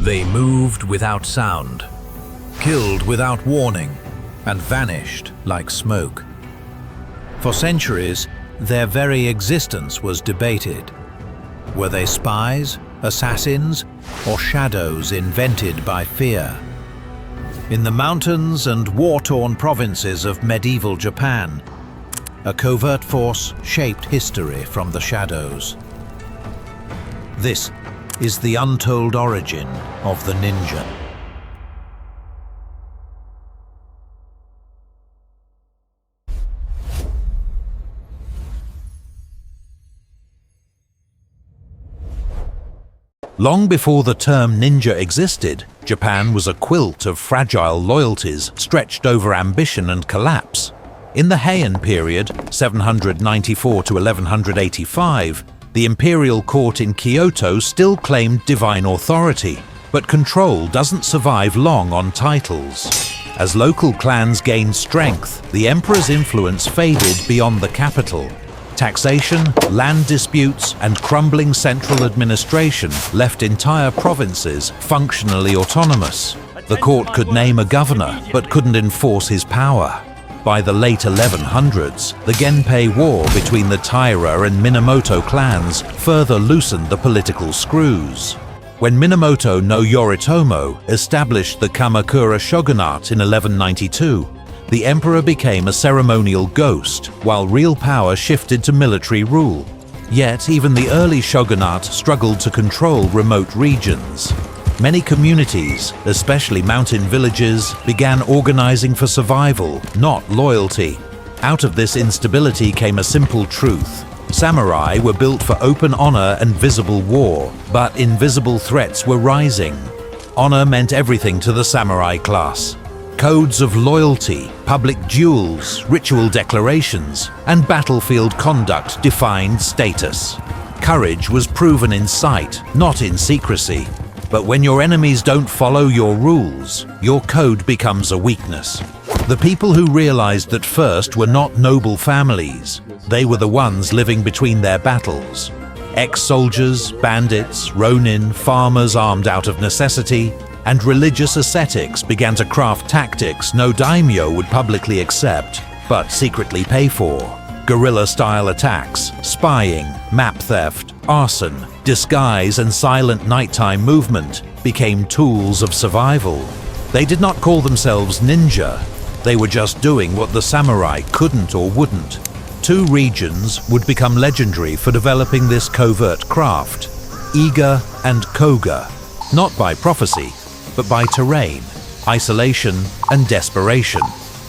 They moved without sound, killed without warning, and vanished like smoke. For centuries, their very existence was debated. Were they spies, assassins, or shadows invented by fear? In the mountains and war-torn provinces of medieval Japan, a covert force shaped history from the shadows. This is the untold origin of the ninja. Long before the term ninja existed, Japan was a quilt of fragile loyalties stretched over ambition and collapse. In the Heian period, 794 to 1185, the imperial court in Kyoto still claimed divine authority, but control doesn't survive long on titles. As local clans gained strength, the emperor's influence faded beyond the capital. Taxation, land disputes, and crumbling central administration left entire provinces functionally autonomous. The court could name a governor, but couldn't enforce his power. By the late 1100s, the Genpei War between the Taira and Minamoto clans further loosened the political screws. When Minamoto no Yoritomo established the Kamakura shogunate in 1192, the emperor became a ceremonial ghost, while real power shifted to military rule. Yet, even the early shogunate struggled to control remote regions. Many communities, especially mountain villages, began organizing for survival, not loyalty. Out of this instability came a simple truth. Samurai were built for open honor and visible war, but invisible threats were rising. Honor meant everything to the samurai class. Codes of loyalty, public duels, ritual declarations, and battlefield conduct defined status. Courage was proven in sight, not in secrecy. But when your enemies don't follow your rules, your code becomes a weakness. The people who realized that first were not noble families. They were the ones living between their battles. Ex-soldiers, bandits, ronin, farmers armed out of necessity, and religious ascetics began to craft tactics no daimyo would publicly accept, but secretly pay for. Guerrilla-style attacks, spying, map theft, arson, disguise, and silent nighttime movement became tools of survival. They did not call themselves ninja. They were just doing what the samurai couldn't or wouldn't. Two regions would become legendary for developing this covert craft, Iga and Koga, not by prophecy, but by terrain, isolation, and desperation.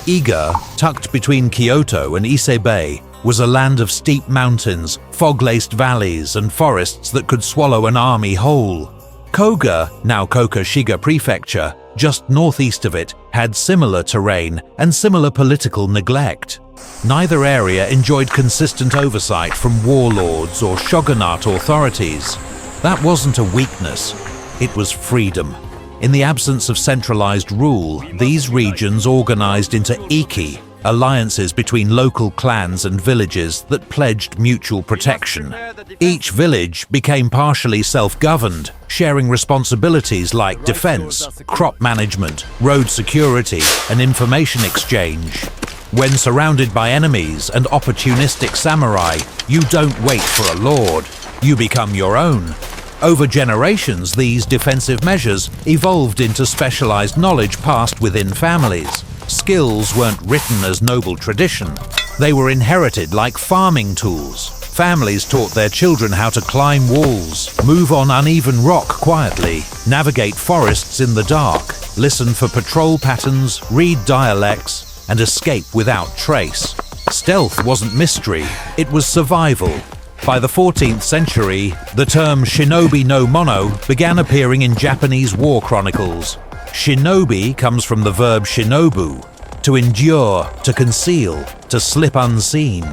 Iga, tucked between Kyoto and Ise Bay, was a land of steep mountains, fog-laced valleys, and forests that could swallow an army whole. Koga, now Kokoshiga Prefecture, just northeast of it, had similar terrain and similar political neglect. Neither area enjoyed consistent oversight from warlords or shogunate authorities. That wasn't a weakness, it was freedom. In the absence of centralized rule, these regions organized into iki, alliances between local clans and villages that pledged mutual protection. Each village became partially self-governed, sharing responsibilities like defense, crop management, road security, and information exchange. When surrounded by enemies and opportunistic samurai, you don't wait for a lord, you become your own. Over generations, these defensive measures evolved into specialized knowledge passed within families. Skills weren't written as noble tradition. They were inherited like farming tools. Families taught their children how to climb walls, move on uneven rock quietly, navigate forests in the dark, listen for patrol patterns, read dialects, and escape without trace. Stealth wasn't mystery, it was survival. By the 14th century, the term Shinobi no Mono began appearing in Japanese war chronicles. Shinobi comes from the verb shinobu, to endure, to conceal, to slip unseen.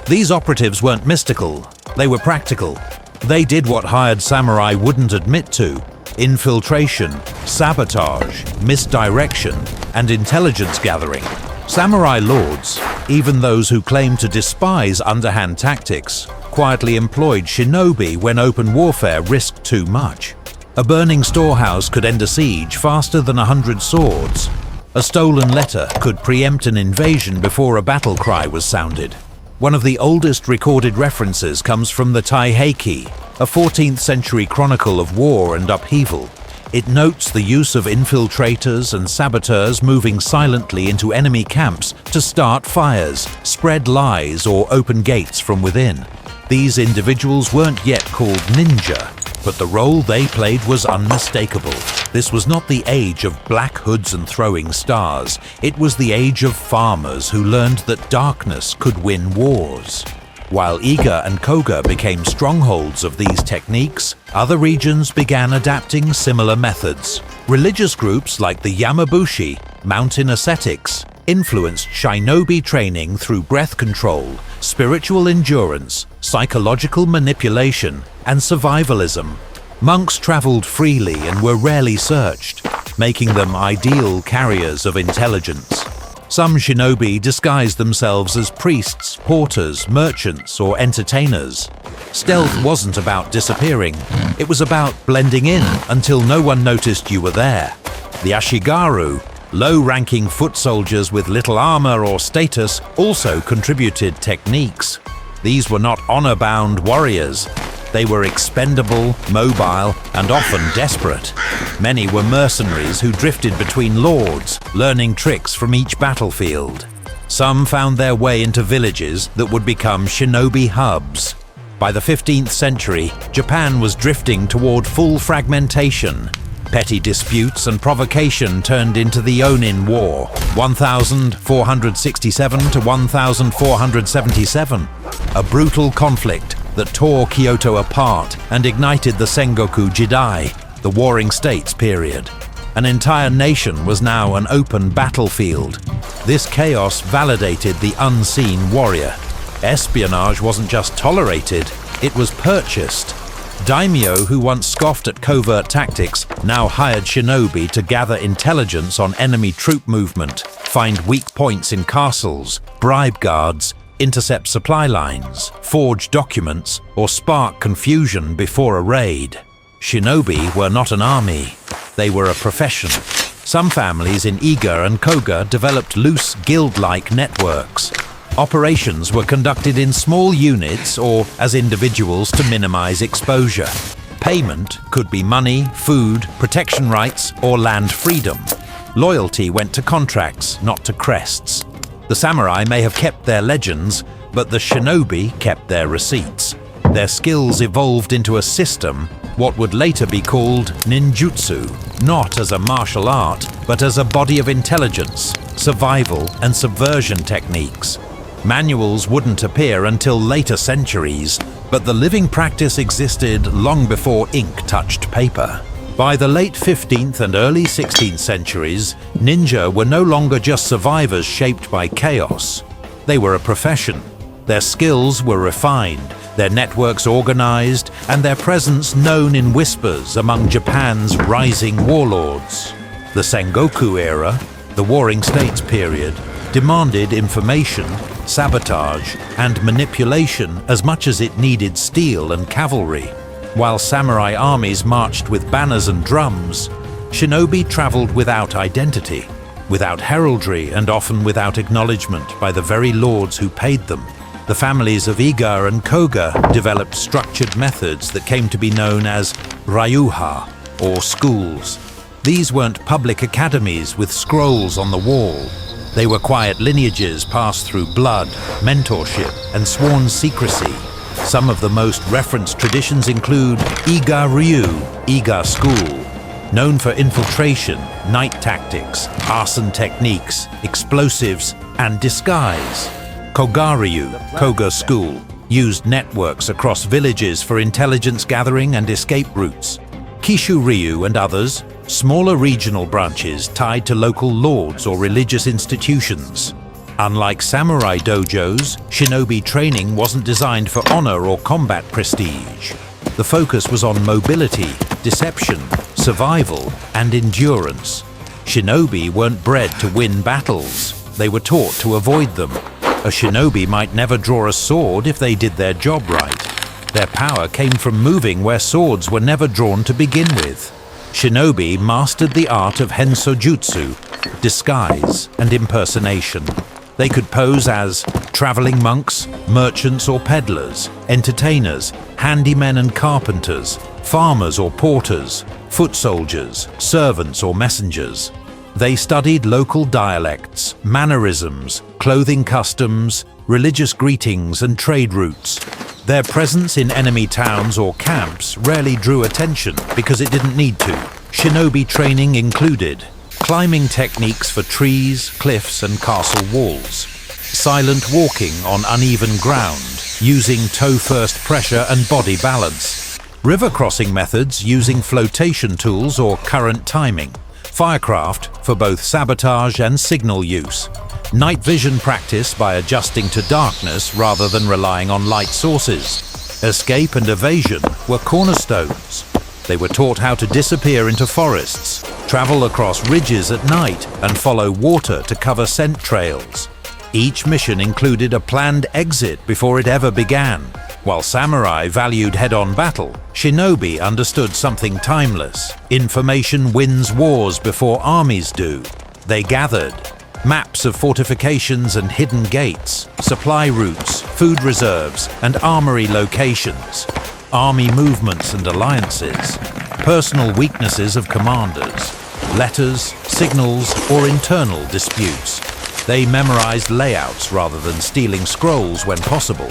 These operatives weren't mystical, they were practical. They did what hired samurai wouldn't admit to: infiltration, sabotage, misdirection, and intelligence gathering. Samurai lords, even those who claimed to despise underhand tactics, quietly employed shinobi when open warfare risked too much. A burning storehouse could end a siege faster than 100 swords. A stolen letter could preempt an invasion before a battle cry was sounded. One of the oldest recorded references comes from the Taiheki, a 14th century chronicle of war and upheaval. It notes the use of infiltrators and saboteurs moving silently into enemy camps to start fires, spread lies, or open gates from within. These individuals weren't yet called ninja, but the role they played was unmistakable. This was not the age of black hoods and throwing stars. It was the age of farmers who learned that darkness could win wars. While Iga and Koga became strongholds of these techniques, other regions began adapting similar methods. Religious groups like the Yamabushi, mountain ascetics, influenced Shinobi training through breath control, spiritual endurance, psychological manipulation, and survivalism. Monks traveled freely and were rarely searched, making them ideal carriers of intelligence. Some shinobi disguised themselves as priests, porters, merchants, or entertainers. Stealth wasn't about disappearing, it was about blending in until no one noticed you were there. The Ashigaru, low-ranking foot soldiers with little armor or status, also contributed techniques. These were not honor-bound warriors. They were expendable, mobile, and often desperate. Many were mercenaries who drifted between lords, learning tricks from each battlefield. Some found their way into villages that would become shinobi hubs. By the 15th century, Japan was drifting toward full fragmentation. Petty disputes and provocation turned into the Onin War, 1467 to 1477, a brutal conflict that tore Kyoto apart and ignited the Sengoku Jidai, the Warring States period. An entire nation was now an open battlefield. This chaos validated the unseen warrior. Espionage wasn't just tolerated, it was purchased. Daimyo, who once scoffed at covert tactics, now hired shinobi to gather intelligence on enemy troop movement, find weak points in castles, bribe guards, intercept supply lines, forge documents, or spark confusion before a raid. Shinobi were not an army, they were a profession. Some families in Iga and Koga developed loose guild-like networks. Operations were conducted in small units or as individuals to minimize exposure. Payment could be money, food, protection rights, or land freedom. Loyalty went to contracts, not to crests. The samurai may have kept their legends, but the shinobi kept their receipts. Their skills evolved into a system, what would later be called ninjutsu, not as a martial art, but as a body of intelligence, survival, and subversion techniques. Manuals wouldn't appear until later centuries, but the living practice existed long before ink touched paper. By the late 15th and early 16th centuries, ninja were no longer just survivors shaped by chaos. They were a profession. Their skills were refined, their networks organized, and their presence known in whispers among Japan's rising warlords. The Sengoku era, the Warring States period, demanded information, sabotage, and manipulation as much as it needed steel and cavalry. While samurai armies marched with banners and drums, shinobi traveled without identity, without heraldry, and often without acknowledgement by the very lords who paid them. The families of Iga and Koga developed structured methods that came to be known as ryuha, or schools. These weren't public academies with scrolls on the wall. They were quiet lineages passed through blood, mentorship, and sworn secrecy. Some of the most referenced traditions include Iga Ryu, Iga School, known for infiltration, night tactics, arson techniques, explosives, and disguise. Koga-ryu, Koga School, used networks across villages for intelligence gathering and escape routes. Kishu-ryu and others, smaller regional branches tied to local lords or religious institutions. Unlike samurai dojos, shinobi training wasn't designed for honor or combat prestige. The focus was on mobility, deception, survival, and endurance. Shinobi weren't bred to win battles, they were taught to avoid them. A shinobi might never draw a sword if they did their job right. Their power came from moving where swords were never drawn to begin with. Shinobi mastered the art of hensojutsu, disguise and impersonation. They could pose as traveling monks, merchants or peddlers, entertainers, handymen and carpenters, farmers or porters, foot soldiers, servants or messengers. They studied local dialects, mannerisms, clothing customs, religious greetings and trade routes. Their presence in enemy towns or camps rarely drew attention because it didn't need to. Shinobi training included climbing techniques for trees, cliffs and castle walls, silent walking on uneven ground, using toe-first pressure and body balance, river crossing methods using flotation tools or current timing, firecraft for both sabotage and signal use, night vision practice by adjusting to darkness rather than relying on light sources. Escape and evasion were cornerstones. They were taught how to disappear into forests, travel across ridges at night, and follow water to cover scent trails. Each mission included a planned exit before it ever began. While samurai valued head-on battle, Shinobi understood something timeless. Information wins wars before armies do. They gathered maps of fortifications and hidden gates, supply routes, food reserves, and armory locations, army movements and alliances, personal weaknesses of commanders, letters, signals, or internal disputes. They memorized layouts rather than stealing scrolls when possible.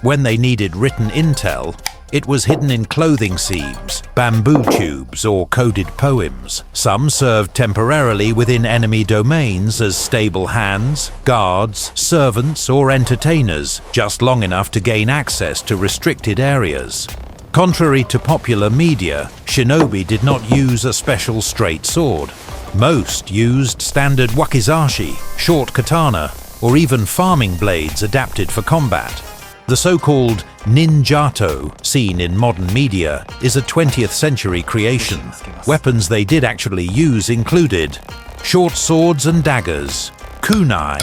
When they needed written intel, it was hidden in clothing seams, bamboo tubes, or coded poems. Some served temporarily within enemy domains as stable hands, guards, servants, or entertainers, just long enough to gain access to restricted areas. Contrary to popular media, Shinobi did not use a special straight sword. Most used standard wakizashi, short katana, or even farming blades adapted for combat. The so-called ninjato, seen in modern media, is a 20th century creation. Weapons they did actually use included short swords and daggers, kunai,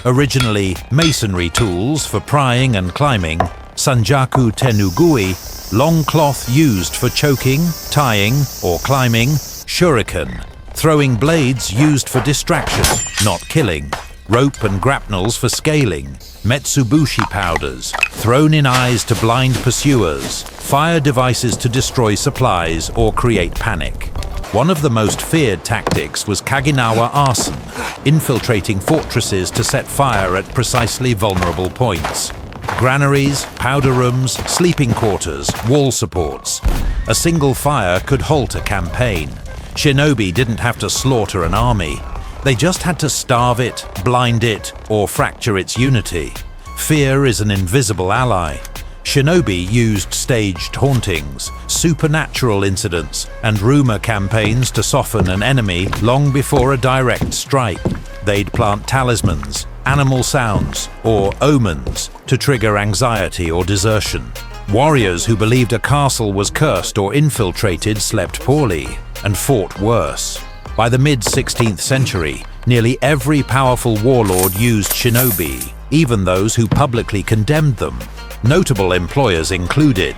originally masonry tools for prying and climbing, sanjaku tenugui, long cloth used for choking, tying, or climbing, shuriken, throwing blades used for distraction, not killing, rope and grapnels for scaling, metsubushi powders, thrown in eyes to blind pursuers, fire devices to destroy supplies or create panic. One of the most feared tactics was Kaginawa arson, infiltrating fortresses to set fire at precisely vulnerable points. Granaries, powder rooms, sleeping quarters, wall supports. A single fire could halt a campaign. Shinobi didn't have to slaughter an army. They just had to starve it, blind it, or fracture its unity. Fear is an invisible ally. Shinobi used staged hauntings, supernatural incidents, and rumor campaigns to soften an enemy long before a direct strike. They'd plant talismans, animal sounds, or omens to trigger anxiety or desertion. Warriors who believed a castle was cursed or infiltrated slept poorly and fought worse. By the mid-16th century, nearly every powerful warlord used shinobi, even those who publicly condemned them. Notable employers included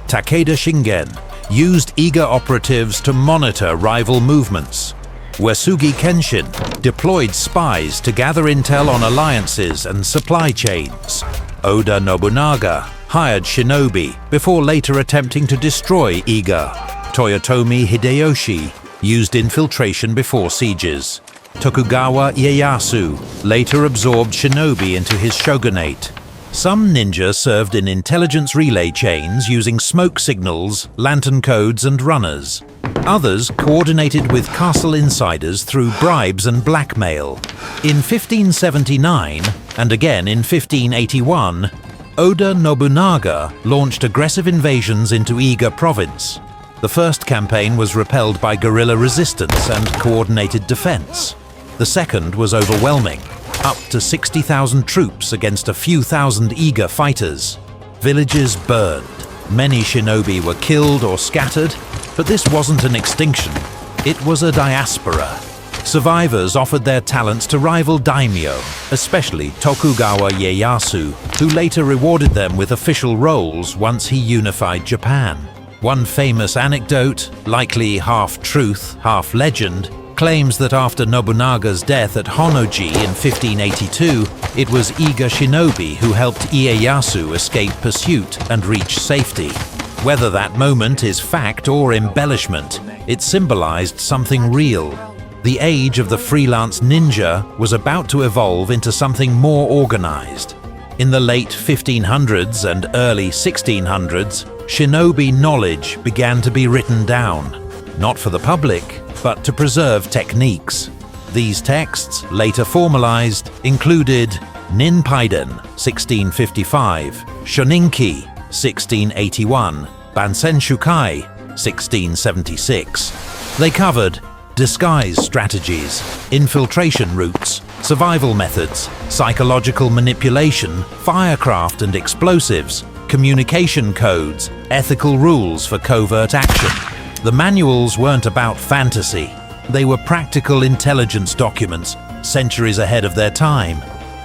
Takeda Shingen, used eager operatives to monitor rival movements. Uesugi Kenshin deployed spies to gather intel on alliances and supply chains. Oda Nobunaga hired shinobi before later attempting to destroy Iga. Toyotomi Hideyoshi used infiltration before sieges. Tokugawa Ieyasu later absorbed shinobi into his shogunate. Some ninja served in intelligence relay chains using smoke signals, lantern codes and runners. Others coordinated with castle insiders through bribes and blackmail. In 1579, and again in 1581, Oda Nobunaga launched aggressive invasions into Iga province. The first campaign was repelled by guerrilla resistance and coordinated defense. The second was overwhelming, up to 60,000 troops against a few thousand Iga fighters. Villages burned. Many shinobi were killed or scattered, but this wasn't an extinction. It was a diaspora. Survivors offered their talents to rival daimyo, especially Tokugawa Ieyasu, who later rewarded them with official roles once he unified Japan. One famous anecdote, likely half truth, half legend, claims that after Nobunaga's death at Honnoji in 1582, it was Iga Shinobi who helped Ieyasu escape pursuit and reach safety. Whether that moment is fact or embellishment, it symbolized something real. The age of the freelance ninja was about to evolve into something more organized. In the late 1500s and early 1600s, shinobi knowledge began to be written down, not for the public, but to preserve techniques. These texts, later formalized, included Ninpaiden, 1655, Shoninki, 1681, Bansenshukai, 1676. They covered disguise strategies, infiltration routes, survival methods, psychological manipulation, firecraft and explosives, communication codes, ethical rules for covert action. The manuals weren't about fantasy. They were practical intelligence documents, centuries ahead of their time.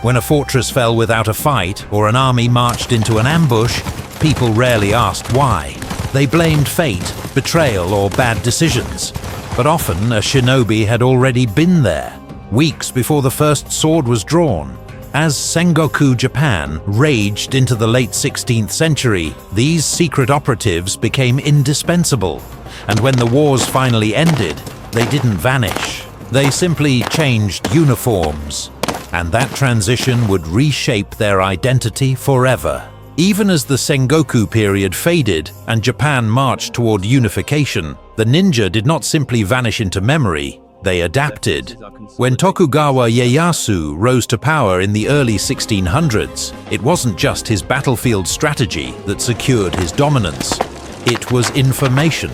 When a fortress fell without a fight or an army marched into an ambush, people rarely asked why. They blamed fate, betrayal, or bad decisions. But often a shinobi had already been there, weeks before the first sword was drawn. As Sengoku Japan raged into the late 16th century, these secret operatives became indispensable. And when the wars finally ended, they didn't vanish. They simply changed uniforms. And that transition would reshape their identity forever. Even as the Sengoku period faded and Japan marched toward unification, the ninja did not simply vanish into memory, they adapted. When Tokugawa Ieyasu rose to power in the early 1600s, it wasn't just his battlefield strategy that secured his dominance. It was information.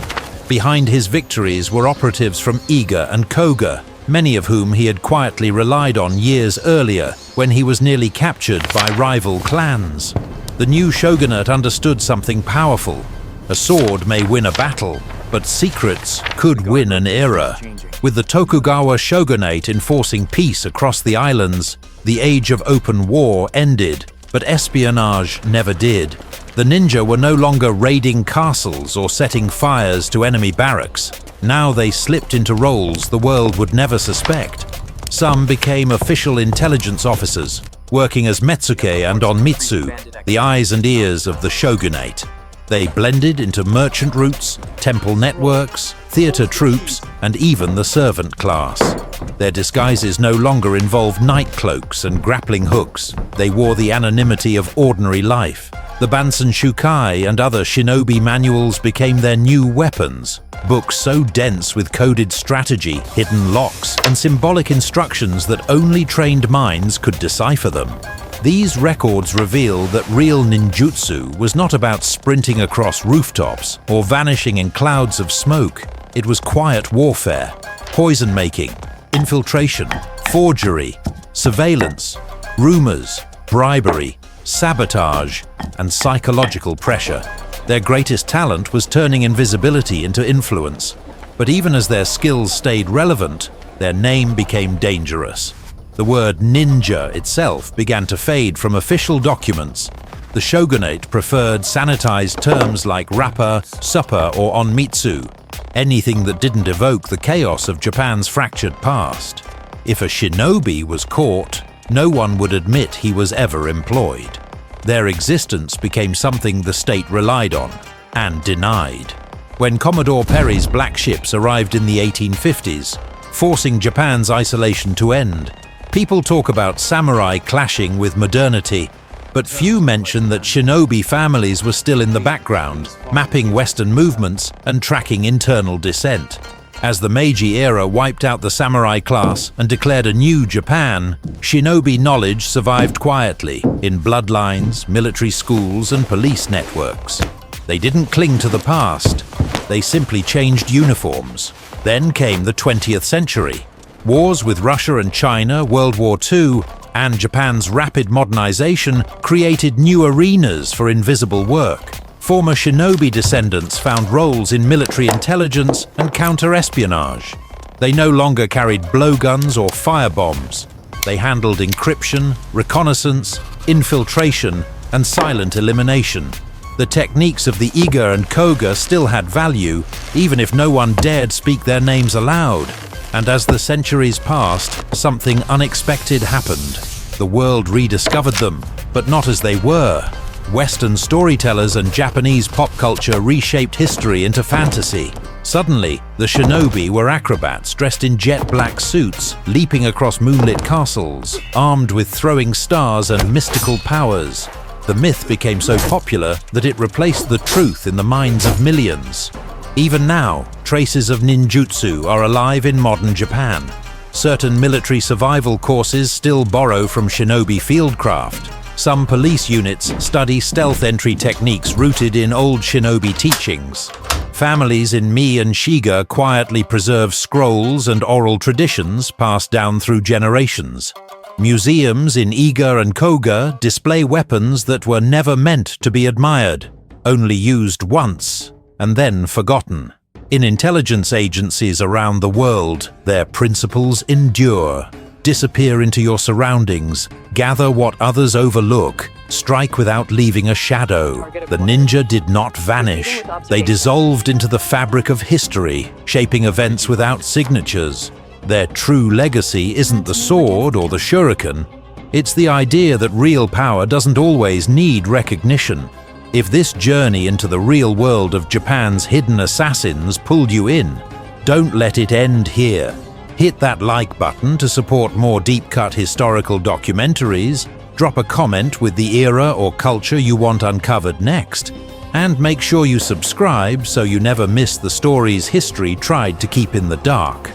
Behind his victories were operatives from Iga and Koga, many of whom he had quietly relied on years earlier when he was nearly captured by rival clans. The new shogunate understood something powerful. A sword may win a battle, but secrets could win an era. With the Tokugawa shogunate enforcing peace across the islands, the age of open war ended, but espionage never did. The ninja were no longer raiding castles or setting fires to enemy barracks. Now they slipped into roles the world would never suspect. Some became official intelligence officers, working as metsuke and onmitsu, the eyes and ears of the shogunate. They blended into merchant routes, temple networks, theater troupes, and even the servant class. Their disguises no longer involved night cloaks and grappling hooks. They wore the anonymity of ordinary life. The Bansenshukai and other shinobi manuals became their new weapons, books so dense with coded strategy, hidden locks, and symbolic instructions that only trained minds could decipher them. These records reveal that real ninjutsu was not about sprinting across rooftops or vanishing in clouds of smoke. It was quiet warfare, poison-making, infiltration, forgery, surveillance, rumors, bribery, sabotage, and psychological pressure. Their greatest talent was turning invisibility into influence. But even as their skills stayed relevant, their name became dangerous. The word ninja itself began to fade from official documents. The shogunate preferred sanitized terms like rappa, supper, or onmitsu, anything that didn't evoke the chaos of Japan's fractured past. If a shinobi was caught, no one would admit he was ever employed. Their existence became something the state relied on and denied. When Commodore Perry's black ships arrived in the 1850s, forcing Japan's isolation to end, people talk about samurai clashing with modernity, but few mention that shinobi families were still in the background, mapping Western movements and tracking internal dissent. As the Meiji era wiped out the samurai class and declared a new Japan, shinobi knowledge survived quietly in bloodlines, military schools, and police networks. They didn't cling to the past, they simply changed uniforms. Then came the 20th century. Wars with Russia and China, World War II, and Japan's rapid modernization created new arenas for invisible work. Former shinobi descendants found roles in military intelligence and counter-espionage. They no longer carried blowguns or firebombs. They handled encryption, reconnaissance, infiltration, and silent elimination. The techniques of the Iga and Koga still had value, even if no one dared speak their names aloud. And as the centuries passed, something unexpected happened. The world rediscovered them, but not as they were. Western storytellers and Japanese pop culture reshaped history into fantasy. Suddenly, the Shinobi were acrobats dressed in jet-black suits, leaping across moonlit castles, armed with throwing stars and mystical powers. The myth became so popular that it replaced the truth in the minds of millions. Even now, traces of ninjutsu are alive in modern Japan. Certain military survival courses still borrow from Shinobi fieldcraft. Some police units study stealth entry techniques rooted in old Shinobi teachings. Families in Mie and Shiga quietly preserve scrolls and oral traditions passed down through generations. Museums in Iga and Koga display weapons that were never meant to be admired, only used once and then forgotten. In intelligence agencies around the world, their principles endure. Disappear into your surroundings, gather what others overlook, strike without leaving a shadow. The ninja did not vanish. They dissolved into the fabric of history, shaping events without signatures. Their true legacy isn't the sword or the shuriken. It's the idea that real power doesn't always need recognition. If this journey into the real world of Japan's hidden assassins pulled you in, don't let it end here. Hit that like button to support more deep-cut historical documentaries, drop a comment with the era or culture you want uncovered next, and make sure you subscribe so you never miss the stories history tried to keep in the dark.